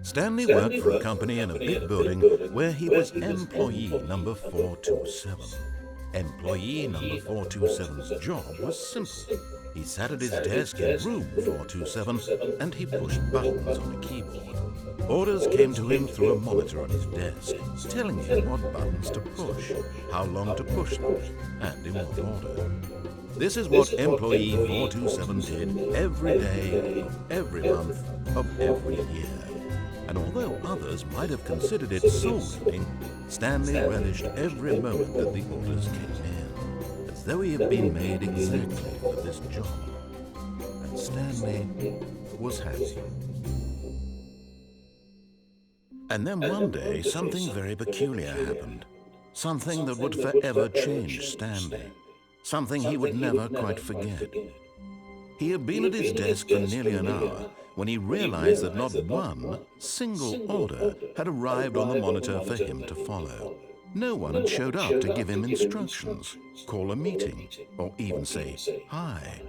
Stanley worked for a company in a big building where he was employee number 427. Employee number 427's job was simple. He sat at his desk in room 427 and he pushed buttons on a keyboard. Orders came to him through a monitor on his desk, telling him what buttons to push, how long to push them, and in what order. This is what employee 427 did every day, of every month, of every year. And although others might have considered it soul-eating, Stanley relished every moment that the orders came in, as though he had been made exactly for this job. And Stanley was happy. And then one day, something very peculiar happened. Something that would forever change Stanley. Something he would never quite forget. He had been at his desk for nearly an hour when he realized that not one single order had arrived on the monitor for him to follow. No one had showed up to give him instructions, call a meeting, or even say hi.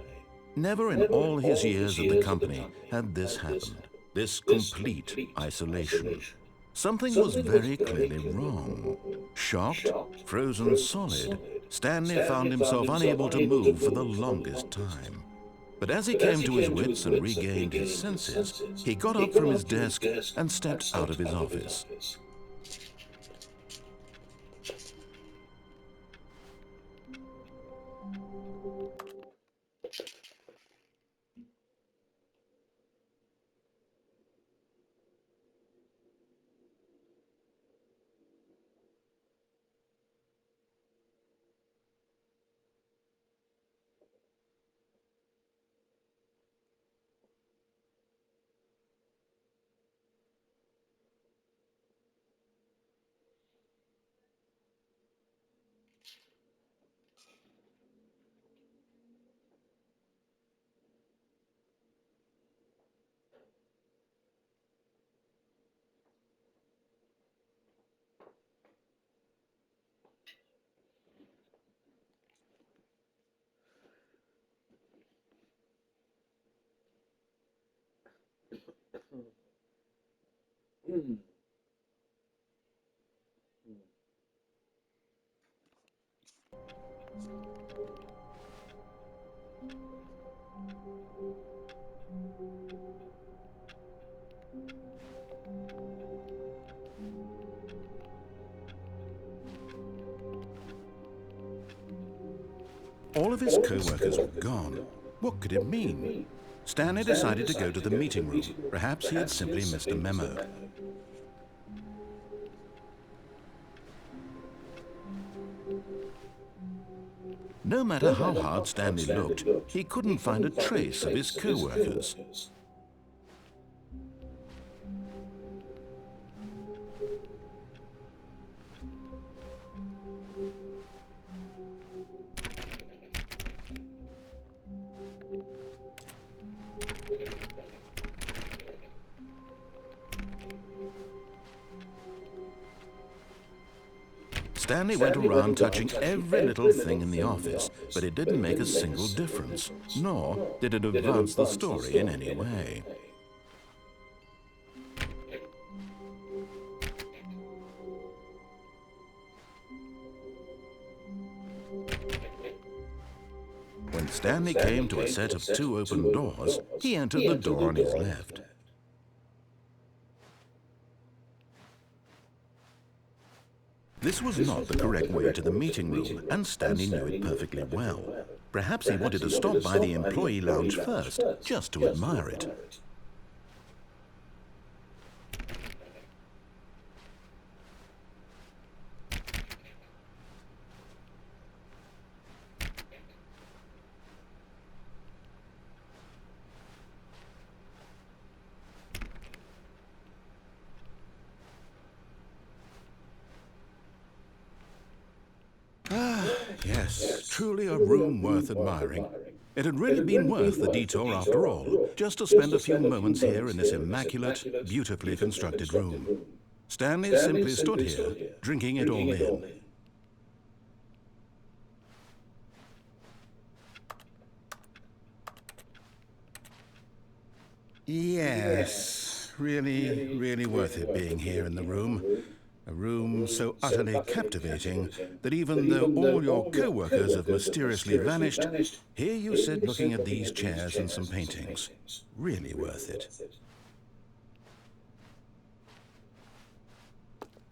Never in all his years at the company had this happened, this complete isolation. Something was very clearly wrong. Shocked, frozen solid, Stanley found himself unable to move for the longest time. But as he came to his wits and regained his senses, he got up from his desk and stepped out of his office. All of his co-workers were gone. What could it mean? Stanley decided to go to the meeting room. Perhaps he had simply missed a memo. No matter how hard Stanley looked, he couldn't find a trace of his co-workers. Stanley went around touching every little thing in the office, but it didn't make a single difference, nor did it advance the story in any way. When Stanley came to a set of 2 open doors, he entered the door on his left. This was not the correct way to the meeting room, and Stanley knew it perfectly well. Perhaps he wanted to stop by the employee lounge first, just to admire it. Yes, truly a room worth admiring. It had really been worth the detour after all, just to spend a few moments here in this immaculate, beautifully constructed room. Stanley simply stood here, drinking it all in. Yes, really, really worth it being here in the room. A room so utterly captivating that even though all your co-workers have mysteriously vanished, here you sit looking at these chairs and some paintings. Really worth it.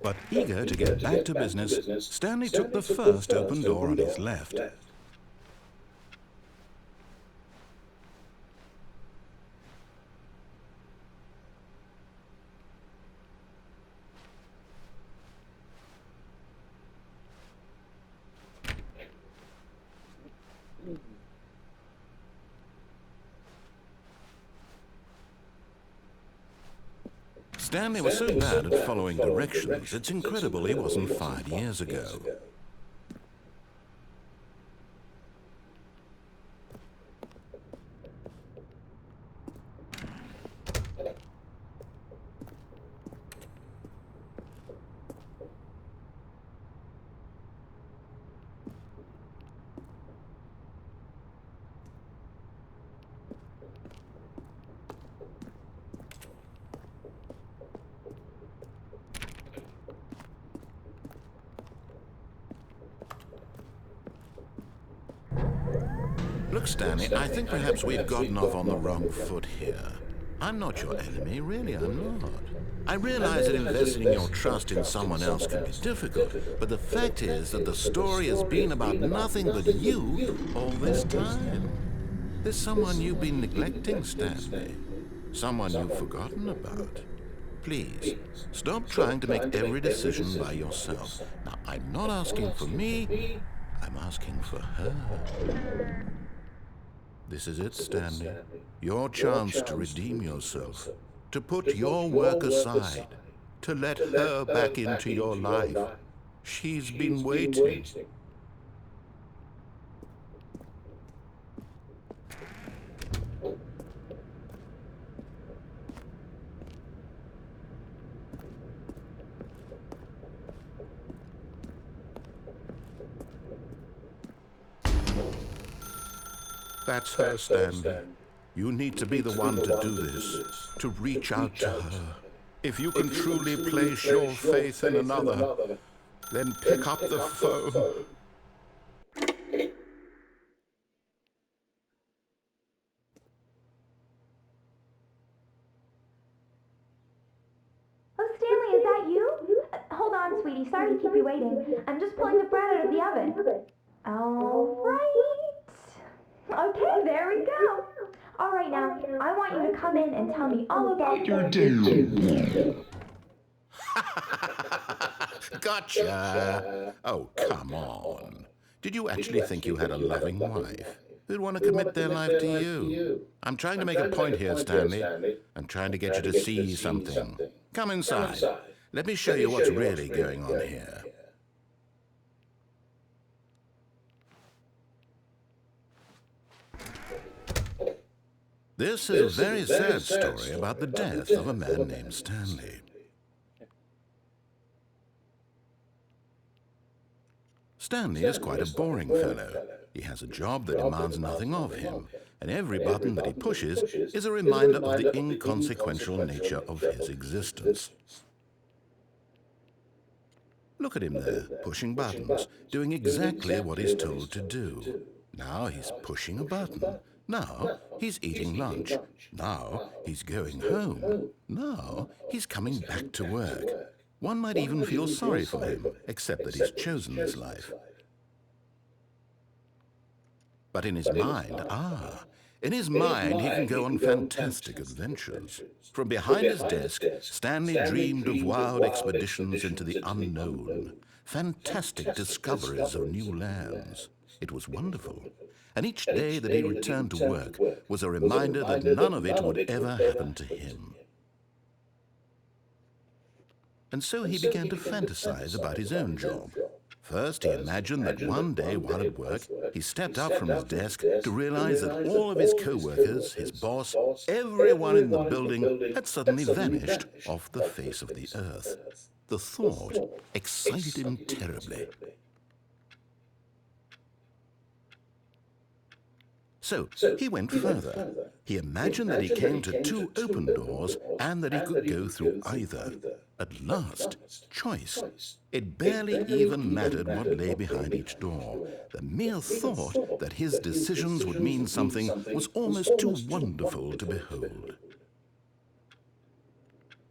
But eager to get back to business, Stanley took the first open door on his left. Stanley was so bad at following directions, it's incredible he wasn't fired years ago. Look, Stanley, I think perhaps we've gotten off on the wrong foot here. I'm not your enemy, really, I'm not. I realize that investing your trust in someone else can be difficult, but the fact is that the story has been about nothing but you all this time. There's someone you've been neglecting, Stanley. Someone you've forgotten about. Please, stop trying to make every decision by yourself. Now, I'm not asking for me, I'm asking for her. This is it, Stanley. Your chance to redeem yourself, to put your work aside, to let her back into your life. She's been waiting. That's her, Stanley. You need to be the one to do this, to reach out to her. If you can truly place your faith in another, then pick up the phone. Oh, Stanley, is that you? Hold on, sweetie. Sorry to keep you waiting. I'm just pulling the bread out of the oven. All right. Okay, there we go. All right, now, I want you to come in and tell me all about your day. Gotcha! Oh, come on. Did you actually think you had a loving wife who'd want to commit their life to you? I'm trying to make a point here, Stanley. I'm trying to get you to see something. Come inside. Let me show you what's really going on here. This is a very sad story about the death of a man named Stanley. Stanley is quite a boring fellow. He has a job that demands nothing of him, and every button that he pushes is a reminder of the inconsequential nature of his existence. Look at him there, pushing buttons, doing exactly what he's told to do. Now he's pushing a button. Now he's eating lunch. Now he's going home. Now he's coming back to work. One might even feel sorry for him, except that he's chosen this life. But in his mind, in his mind he can go on fantastic adventures. From behind his desk, Stanley dreamed of wild expeditions into the unknown, fantastic discoveries of new lands. It was wonderful. And each day that he returned to work was a reminder that none of it would ever happen to him. And so he began to fantasize about his own job. First, he imagined that one day while at work, he stepped up from his desk to realize that all of his co-workers, his boss, everyone in the building had suddenly vanished off the face of the earth. The thought excited him terribly. So he went further. He imagined that he came to two open doors and that he could go through either. At last, choice. It barely even mattered what lay behind each door. The mere thought that his decisions would mean something was almost too wonderful to behold.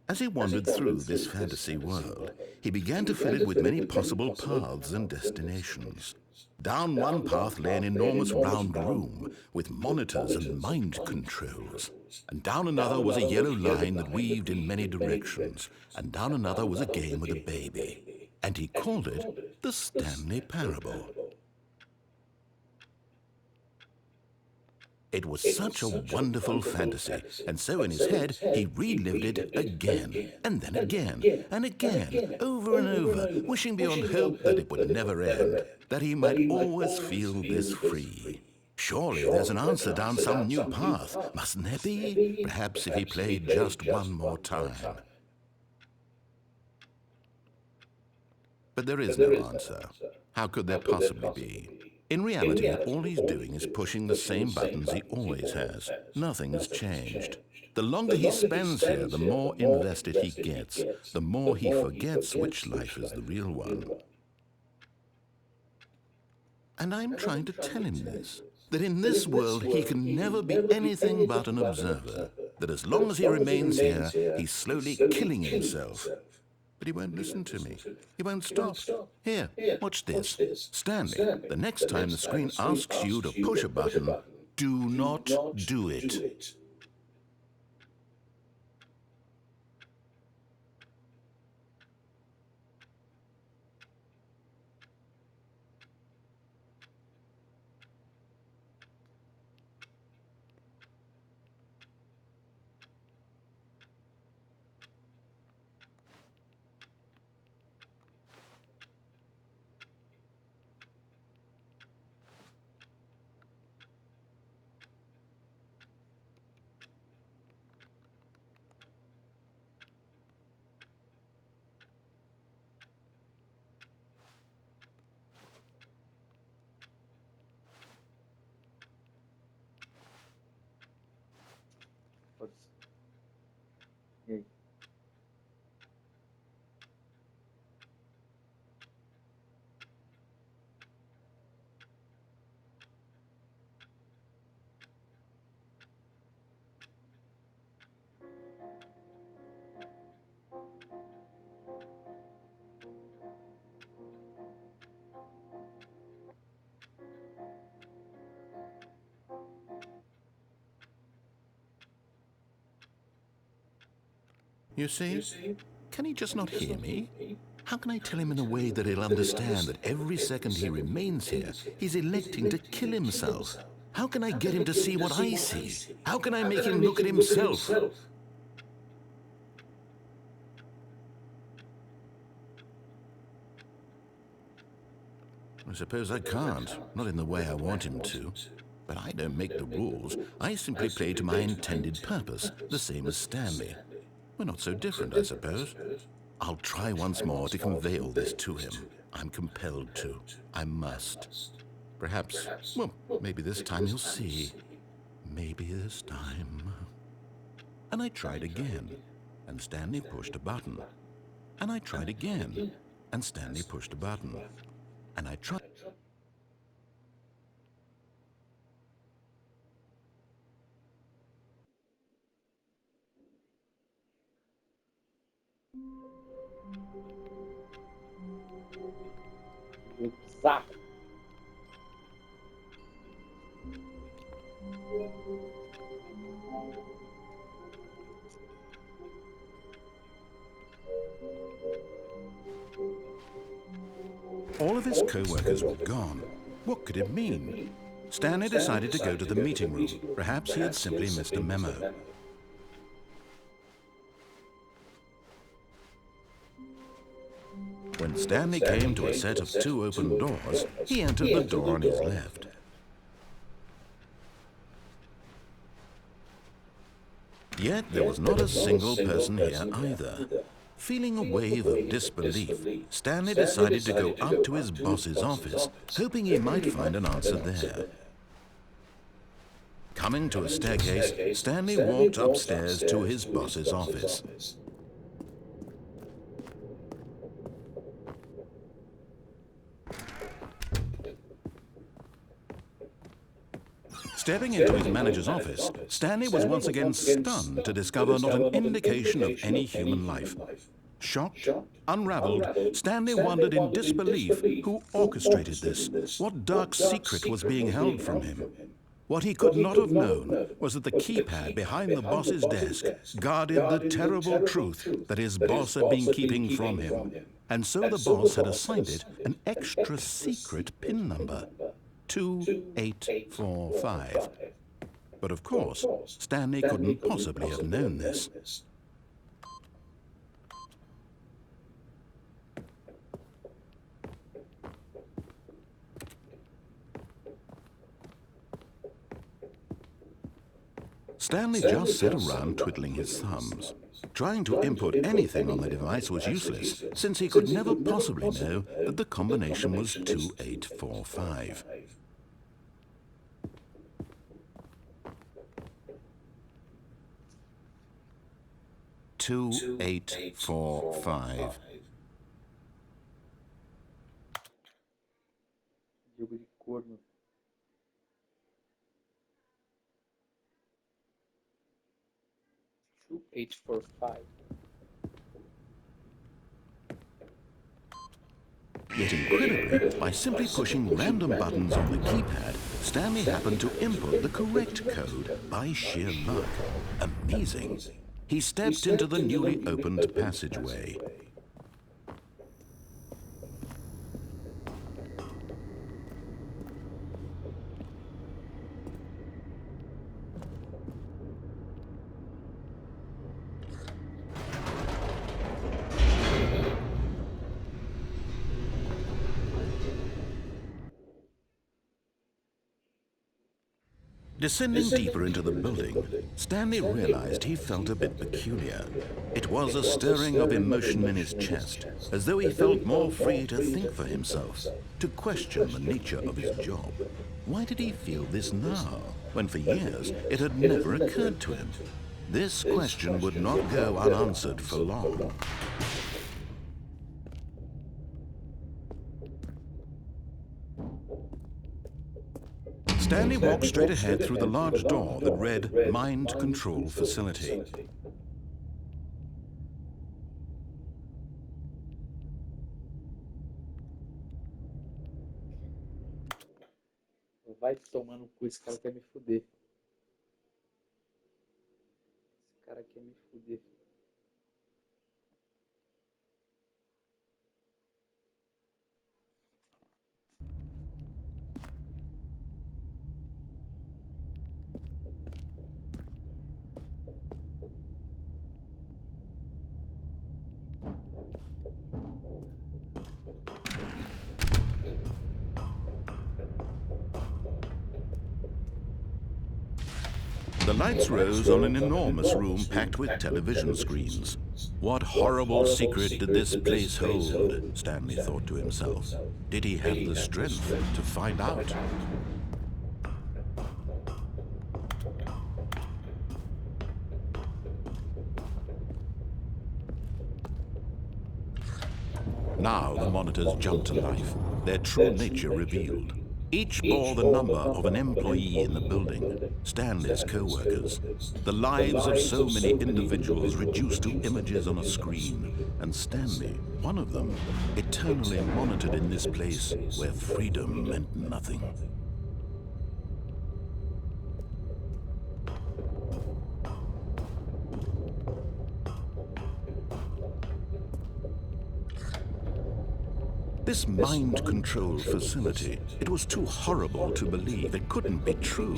As he wandered through this fantasy world, he began to fill it with many possible paths and destinations. Down one path lay an enormous round room with monitors and mind controls. And down another was a yellow line that weaved in many directions. And down another was a game with a baby. And he called it the Stanley Parable. It was such a wonderful fantasy, and so in his head he relived it again, and then again, and again, over and over, wishing beyond hope that it would never end, that he might always feel this free. Surely there's an answer down some new path, mustn't there be? Perhaps if he played just one more time. But there is no answer. How could there possibly be? In reality, all he's doing is pushing the same buttons he always has. Nothing's changed. The longer he spends here, the more invested he gets, the more he forgets which life is the real one. And I'm trying to tell him this, that in this world he can never be anything but an observer, that as long as he remains here, he's slowly killing himself. But he won't listen to me. He won't stop. Here, watch this. Stanley, the next time the screen asks you to push a button, do not do it. You see? Can he just not hear me? How can I tell him in a way that he'll understand that every second he remains here, he's electing to kill himself? How can I get him to see what I see? How can I make him look at himself? I suppose I can't, not in the way I want him to. But I don't make the rules. I simply play to my intended purpose, the same as Stanley. We're not so different, I suppose. I'll try once more to convey all this to him. I'm compelled to. I must. Perhaps, well, maybe this time he'll see. Maybe this time. And I tried again, and Stanley pushed a button. And I tried again, and Stanley pushed a button. And I tried. Saco. All of his co-workers were gone. What could it mean? Stanley decided to go to the meeting room. Perhaps he had simply missed a memo. When Stanley came to a set of two open doors, he entered the door on his left. Yet there was not a single person here either. Feeling a wave of disbelief, Stanley decided to go up to his boss's office, hoping he might find an answer there. Coming to a staircase, Stanley walked upstairs to his boss's office. Stepping into his manager's office, Stanley was once again stunned to discover not an indication of any human life. Shocked, unraveled, Stanley wondered in disbelief who orchestrated this, what dark secret was being held from him. What he could not have known was that the keypad behind the boss's desk guarded the terrible truth that his boss had been keeping from him. And so the boss had assigned it an extra secret PIN number, 2845. But of course, Stanley couldn't possibly have known this. Stanley just sat around twiddling his thumbs. Trying to input anything on the device was useless, since he could never possibly know that the combination was 2845. Two, 8, 4, 5. Jogo de corno. Two, 8, 4, 5. Yet incredibly, by simply pushing random buttons on the keypad, Stanley happened to input the correct code by sheer luck. Amazing. He stepped into the newly opened passageway. Descending deeper into the building, Stanley realized he felt a bit peculiar. It was a stirring of emotion in his chest, as though he felt more free to think for himself, to question the nature of his job. Why did he feel this now, when for years it had never occurred to him? This question would not go unanswered for long. Stanley walked straight ahead through the large door that read Mind Control Facility. Vai tomar no cu, esse cara quer me fuder. Esse cara quer me fuder. The lights rose on an enormous room packed with television screens. What horrible secret did this place hold? Stanley thought to himself. Did he have the strength to find out? Now the monitors jumped to life, their true nature revealed. Each bore the number of an employee in the building, Stanley's co-workers. The lives of so many individuals reduced to images on a screen, and Stanley, one of them, eternally monitored in this place where freedom meant nothing. This mind control facility, it was too horrible to believe. It couldn't be true.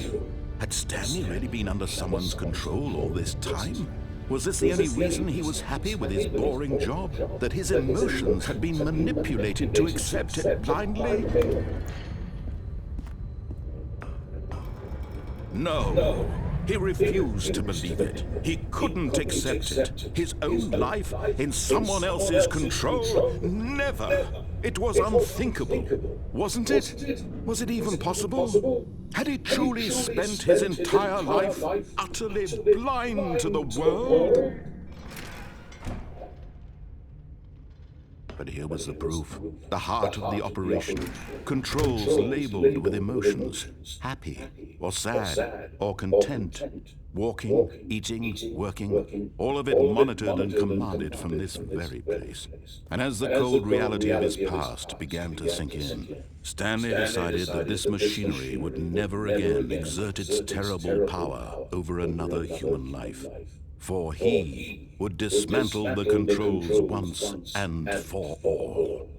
Had Stanley really been under someone's control all this time? Was this the only reason he was happy with his boring job? That his emotions had been manipulated to accept it blindly? No. He refused to believe it. He couldn't accept it. His own life in someone else's control? Never! It was unthinkable. Wasn't it? Was it even possible? Had he truly spent his entire life utterly blind to the world? But here was the proof. The heart of the operation. Controls labeled with emotions. Happy, or sad, or content. Walking, eating, working. All of it monitored and commanded from this very place. And as the cold reality of his past began to sink in, Stanley decided that this machinery would never again exert its terrible power over another human life. For he would dismantle the controls once and for all.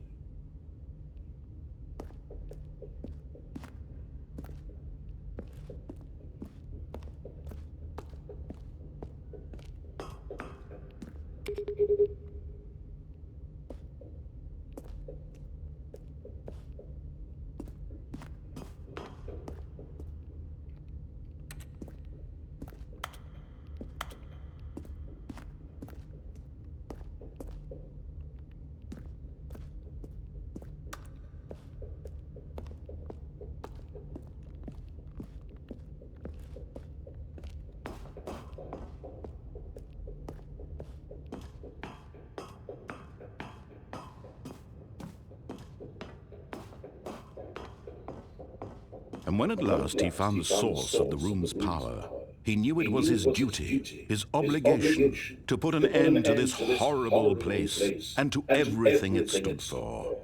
And when at last he found the source of the room's power, he knew it was his duty, his obligation, to put an end to this horrible place and to everything it stood for.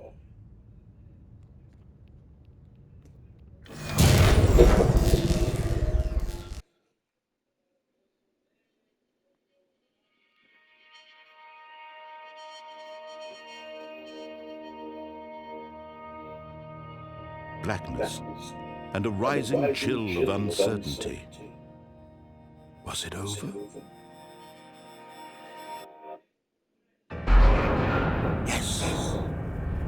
Blackness and a rising chill of uncertainty. Was it over? Yes!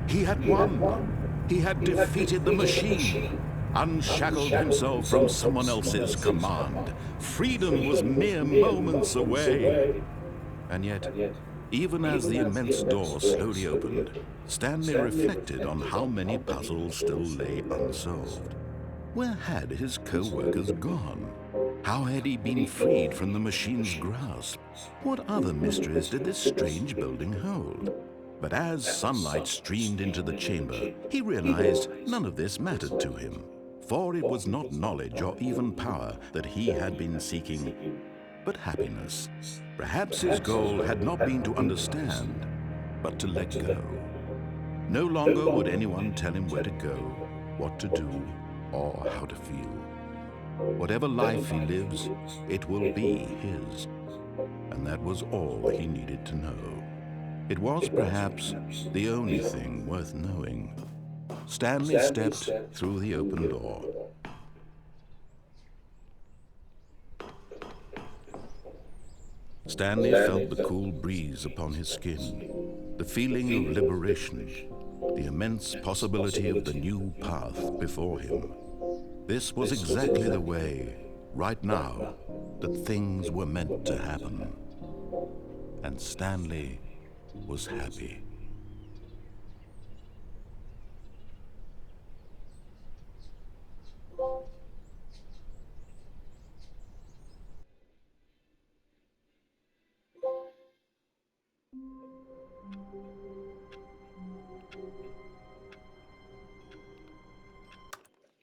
He had won. He had defeated the machine, unshackled himself from someone else's command. Freedom was mere moments away. And yet, even as the immense door slowly opened, Stanley reflected on how many puzzles still lay unsolved. Where had his co-workers gone? How had he been freed from the machine's grasp? What other mysteries did this strange building hold? But as sunlight streamed into the chamber, he realized none of this mattered to him, for it was not knowledge or even power that he had been seeking, but happiness. Perhaps his goal had not been to understand, but to let go. No longer would anyone tell him where to go, what to do, or how to feel. Whatever life he lives, it will be his. And that was all he needed to know. It was perhaps the only thing worth knowing. Stanley stepped through the open door. Stanley felt the cool breeze upon his skin, the feeling of liberation, the immense possibility of the new path before him. This was exactly the way, right now, that things were meant to happen. And Stanley was happy.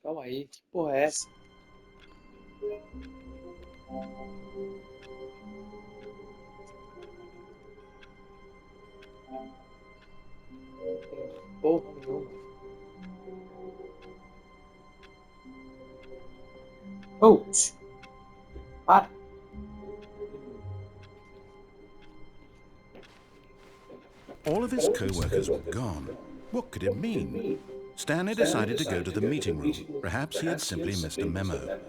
Calma aí, que porra é essa? Porra nenhuma. Oh! Para! All of his co-workers were gone. What could it mean? Stanley decided to go to the meeting room. Perhaps he had simply missed a memo.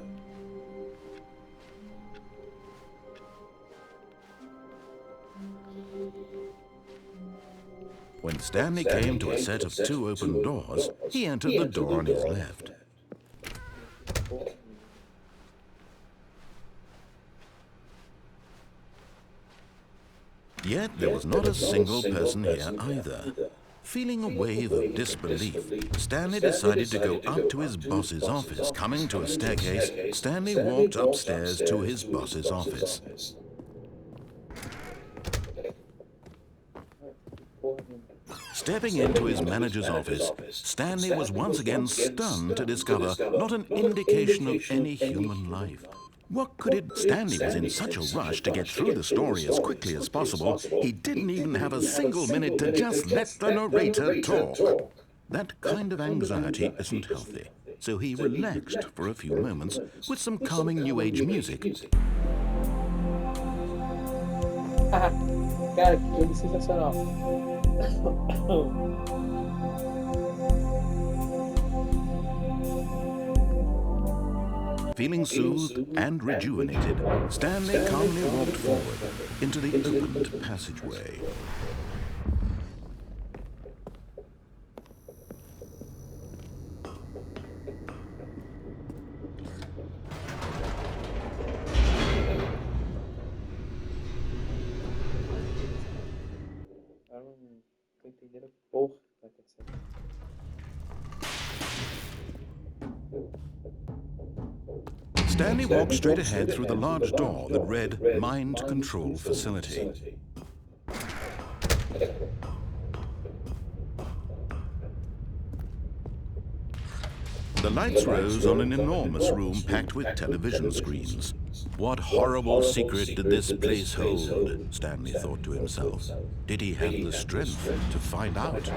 When Stanley came to a set of 2 open doors, he entered the door on his left. Yet there was not a single person here either. Feeling a wave of disbelief, Stanley decided to go up to his boss's office. Coming to a staircase, Stanley walked upstairs to his boss's office. Stepping into his manager's office, Stanley was once again stunned to discover not an indication of any human life. What could it? Stanley was in such a rush to get through the story as quickly as possible, he didn't even have a single minute to just let the narrator talk. That kind of anxiety isn't healthy, so he relaxed for a few moments with some calming New Age music. Cara, que jogo sensacional. Feeling soothed and rejuvenated, Stanley calmly walked forward into the opened passageway. Eu não tô entendendo porra que tá acontecendo. Stanley walked straight ahead through the large door that read Mind Control Facility. The lights rose on an enormous room packed with television screens. What horrible secret did this place hold? Stanley thought to himself. Did he have the strength to find out?